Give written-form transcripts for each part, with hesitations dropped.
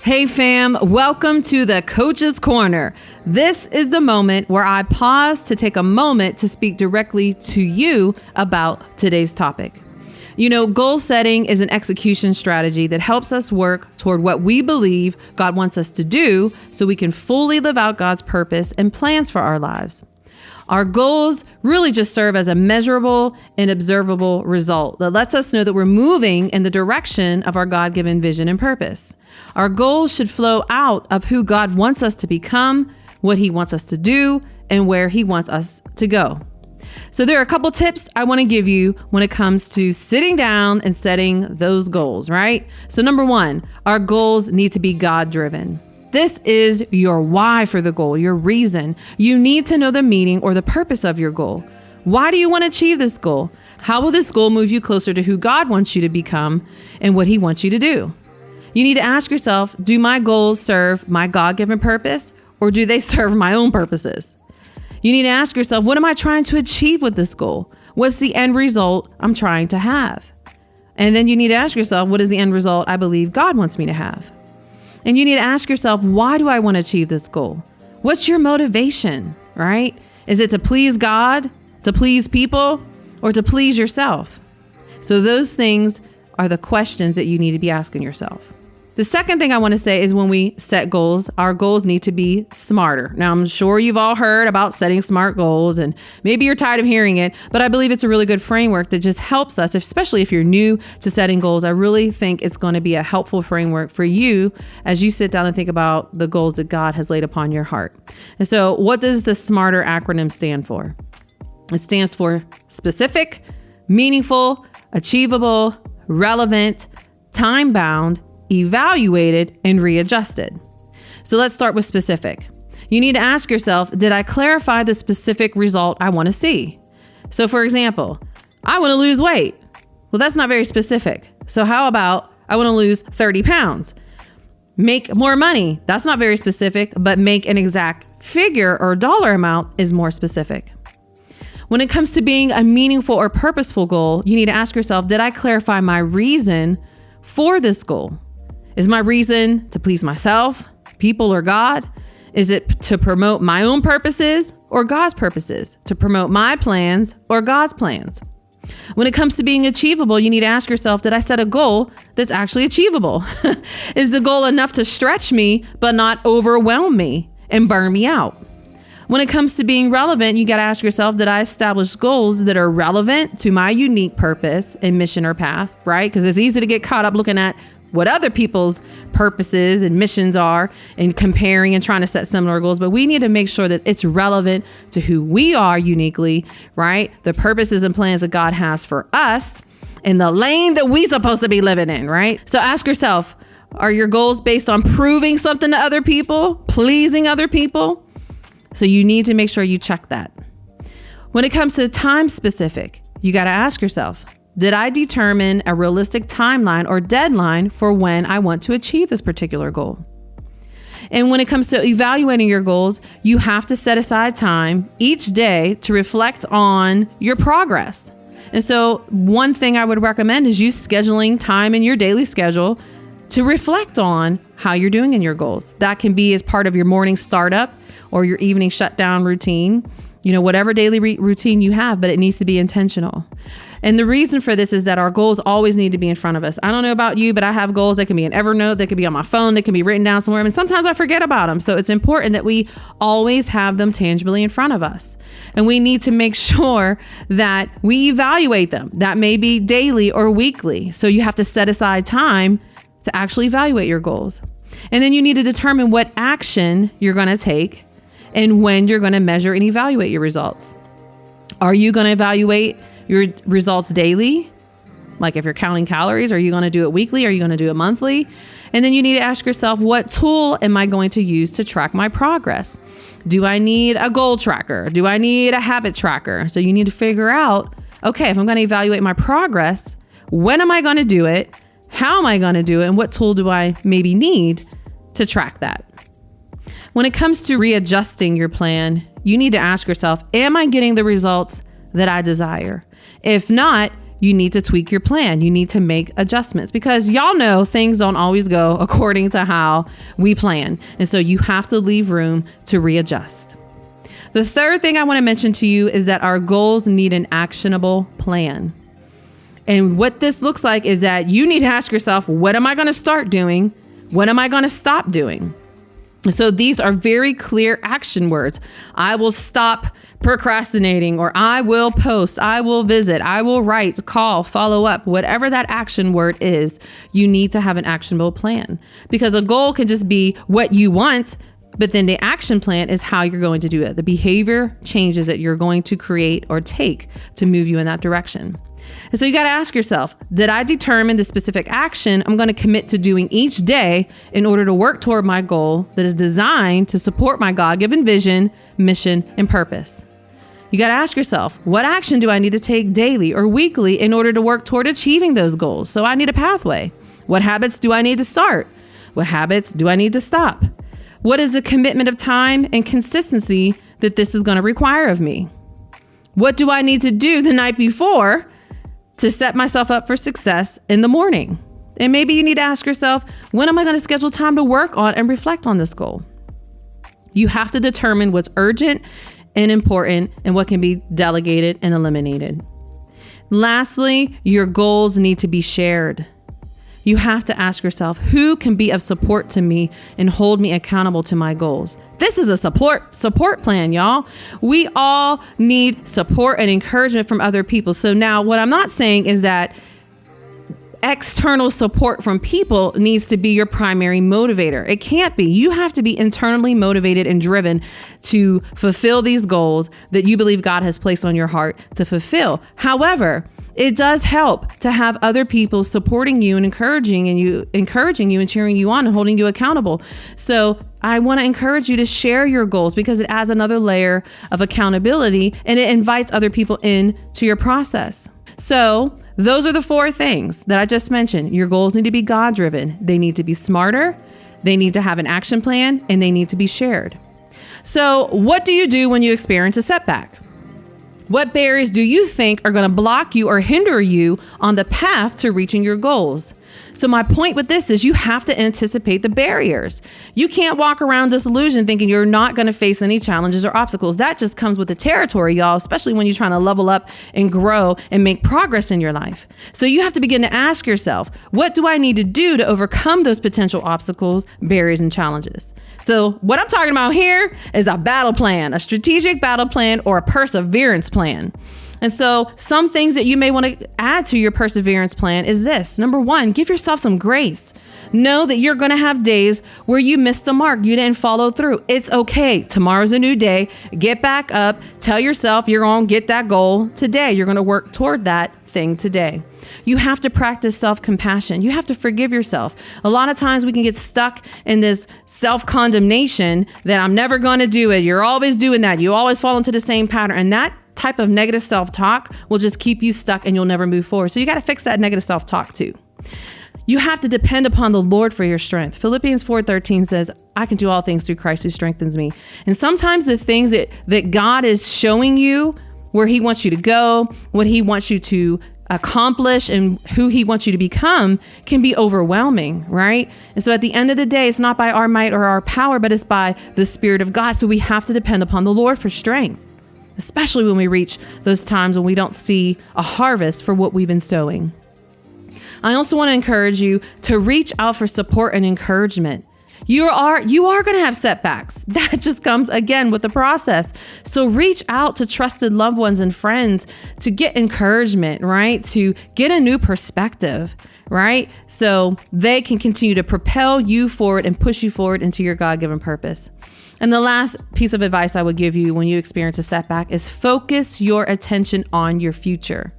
Hey fam, welcome to the Coach's Corner. This is the moment where I pause to take a moment to speak directly to you about today's topic. You know, goal setting is an execution strategy that helps us work toward what we believe God wants us to do so we can fully live out God's purpose and plans for our lives. Our goals really just serve as a measurable and observable result that lets us know that we're moving in the direction of our God-given vision and purpose. Our goals should flow out of who God wants us to become, what He wants us to do, and where He wants us to go. So there are a couple tips I want to give you when it comes to sitting down and setting those goals, right? So number one, our goals need to be God-driven. This is your why for the goal, your reason. You need to know the meaning or the purpose of your goal. Why do you want to achieve this goal? How will this goal move you closer to who God wants you to become and what He wants you to do? You need to ask yourself, do my goals serve my God-given purpose or do they serve my own purposes? You need to ask yourself, what am I trying to achieve with this goal? What's the end result I'm trying to have? And then you need to ask yourself, what is the end result I believe God wants me to have? And you need to ask yourself, why do I want to achieve this goal? What's your motivation, right? Is it to please God, to please people, or to please yourself? So those things are the questions that you need to be asking yourself. The second thing I want to say is when we set goals, our goals need to be smarter. Now, I'm sure you've all heard about setting SMART goals and maybe you're tired of hearing it, but I believe it's a really good framework that just helps us, especially if you're new to setting goals. I really think it's going to be a helpful framework for you as you sit down and think about the goals that God has laid upon your heart. And so what does the SMARTER acronym stand for? It stands for specific, meaningful, achievable, relevant, time-bound, evaluated, and readjusted. So let's start with specific. You need to ask yourself, did I clarify the specific result I want to see? So for example, I want to lose weight. Well, that's not very specific. So how about I want to lose 30 pounds? Make more money. That's not very specific, but make an exact figure or dollar amount is more specific. When it comes to being a meaningful or purposeful goal, you need to ask yourself, did I clarify my reason for this goal? Is my reason to please myself, people, or God? Is it to promote my own purposes or God's purposes? To promote my plans or God's plans? When it comes to being achievable, you need to ask yourself, did I set a goal that's actually achievable? Is the goal enough to stretch me, but not overwhelm me and burn me out? When it comes to being relevant, you got to ask yourself, did I establish goals that are relevant to my unique purpose and mission or path, right? Because it's easy to get caught up looking at what other people's purposes and missions are and comparing and trying to set similar goals. But we need to make sure that it's relevant to who we are uniquely, right? The purposes and plans that God has for us in the lane that we're supposed to be living in, right? So ask yourself, are your goals based on proving something to other people, pleasing other people? So you need to make sure you check that. When it comes to time specific, you got to ask yourself, did I determine a realistic timeline or deadline for when I want to achieve this particular goal? And when it comes to evaluating your goals, you have to set aside time each day to reflect on your progress. And so one thing I would recommend is you scheduling time in your daily schedule to reflect on how you're doing in your goals. That can be as part of your morning startup or your evening shutdown routine, whatever daily routine you have, but it needs to be intentional. And the reason for this is that our goals always need to be in front of us. I don't know about you, but I have goals that can be in Evernote, that can be on my phone, that can be written down somewhere. And sometimes I forget about them. So it's important that we always have them tangibly in front of us. And we need to make sure that we evaluate them. That may be daily or weekly. So you have to set aside time to actually evaluate your goals. And then you need to determine what action you're going to take and when you're going to measure and evaluate your results. Are you going to evaluate your results daily? Like if you're counting calories, are you going to do it weekly? Are you going to do it monthly? And then you need to ask yourself, what tool am I going to use to track my progress? Do I need a goal tracker? Do I need a habit tracker? So you need to figure out, okay, if I'm going to evaluate my progress, when am I going to do it? How am I going to do it? And what tool do I maybe need to track that? When it comes to readjusting your plan, you need to ask yourself, am I getting the results that I desire? If not, you need to tweak your plan. You need to make adjustments because y'all know things don't always go according to how we plan. And so you have to leave room to readjust. The third thing I want to mention to you is that our goals need an actionable plan. And what this looks like is that you need to ask yourself, what am I going to start doing? What am I going to stop doing? So these are very clear action words. I will stop procrastinating, or I will post, I will visit, I will write, call, follow up, whatever that action word is, you need to have an actionable plan because a goal can just be what you want, but then the action plan is how you're going to do it. The behavior changes that you're going to create or take to move you in that direction. And so you got to ask yourself, did I determine the specific action I'm going to commit to doing each day in order to work toward my goal that is designed to support my God-given vision, mission, and purpose? You got to ask yourself, what action do I need to take daily or weekly in order to work toward achieving those goals? So I need a pathway. What habits do I need to start? What habits do I need to stop? What is the commitment of time and consistency that this is going to require of me? What do I need to do the night before to set myself up for success in the morning? And maybe you need to ask yourself, when am I going to schedule time to work on and reflect on this goal? You have to determine what's urgent and important and what can be delegated and eliminated. Lastly, your goals need to be shared. You have to ask yourself, who can be of support to me and hold me accountable to my goals? This is a support plan, y'all. We all need support and encouragement from other people. So now what I'm not saying is that external support from people needs to be your primary motivator. It can't be. You have to be internally motivated and driven to fulfill these goals that you believe God has placed on your heart to fulfill. However, it does help to have other people supporting you and encouraging you and cheering you on and holding you accountable. So I want to encourage you to share your goals because it adds another layer of accountability and it invites other people in to your process. So those are the 4 things that I just mentioned. Your goals need to be God-driven. They need to be smarter. They need to have an action plan and they need to be shared. So what do you do when you experience a setback? What barriers do you think are going to block you or hinder you on the path to reaching your goals? So my point with this is you have to anticipate the barriers. You can't walk around disillusioned thinking you're not going to face any challenges or obstacles. That just comes with the territory, y'all, especially when you're trying to level up and grow and make progress in your life. So you have to begin to ask yourself, what do I need to do to overcome those potential obstacles, barriers, and challenges? So what I'm talking about here is a battle plan, a strategic battle plan, or a perseverance plan. And so some things that you may want to add to your perseverance plan is this. Number 1, give yourself some grace. Know that you're going to have days where you missed the mark. You didn't follow through. It's okay. Tomorrow's a new day. Get back up. Tell yourself you're going to get that goal today. You're going to work toward that thing today. You have to practice self-compassion. You have to forgive yourself. A lot of times we can get stuck in this self-condemnation that I'm never going to do it. You're always doing that. You always fall into the same pattern. And that type of negative self-talk will just keep you stuck and you'll never move forward. So you got to fix that negative self-talk too. You have to depend upon the Lord for your strength. Philippians 4:13 says, I can do all things through Christ who strengthens me. And sometimes the things that God is showing you, where he wants you to go, what he wants you to accomplish and who he wants you to become can be overwhelming, right? And so at the end of the day, it's not by our might or our power, but it's by the Spirit of God. So we have to depend upon the Lord for strength, especially when we reach those times when we don't see a harvest for what we've been sowing. I also want to encourage you to reach out for support and encouragement. You are going to have setbacks. That just comes again with the process. So reach out to trusted loved ones and friends to get encouragement, right? To get a new perspective, right? So they can continue to propel you forward and push you forward into your God-given purpose. And the last piece of advice I would give you when you experience a setback is focus your attention on your future.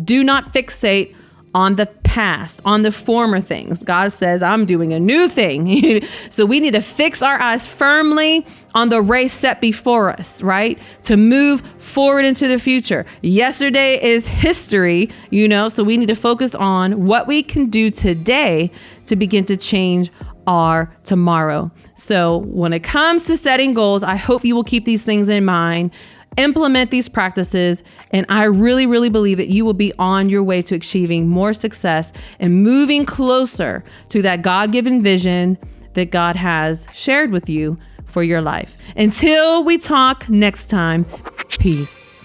Do not fixate on the past, on the former things. God says, I'm doing a new thing. So we need to fix our eyes firmly on the race set before us, right? To move forward into the future. Yesterday is history, so we need to focus on what we can do today to begin to change our tomorrow. So when it comes to setting goals, I hope you will keep these things in mind. Implement these practices, and I really, really believe that you will be on your way to achieving more success and moving closer to that God-given vision that God has shared with you for your life. Until we talk next time, peace.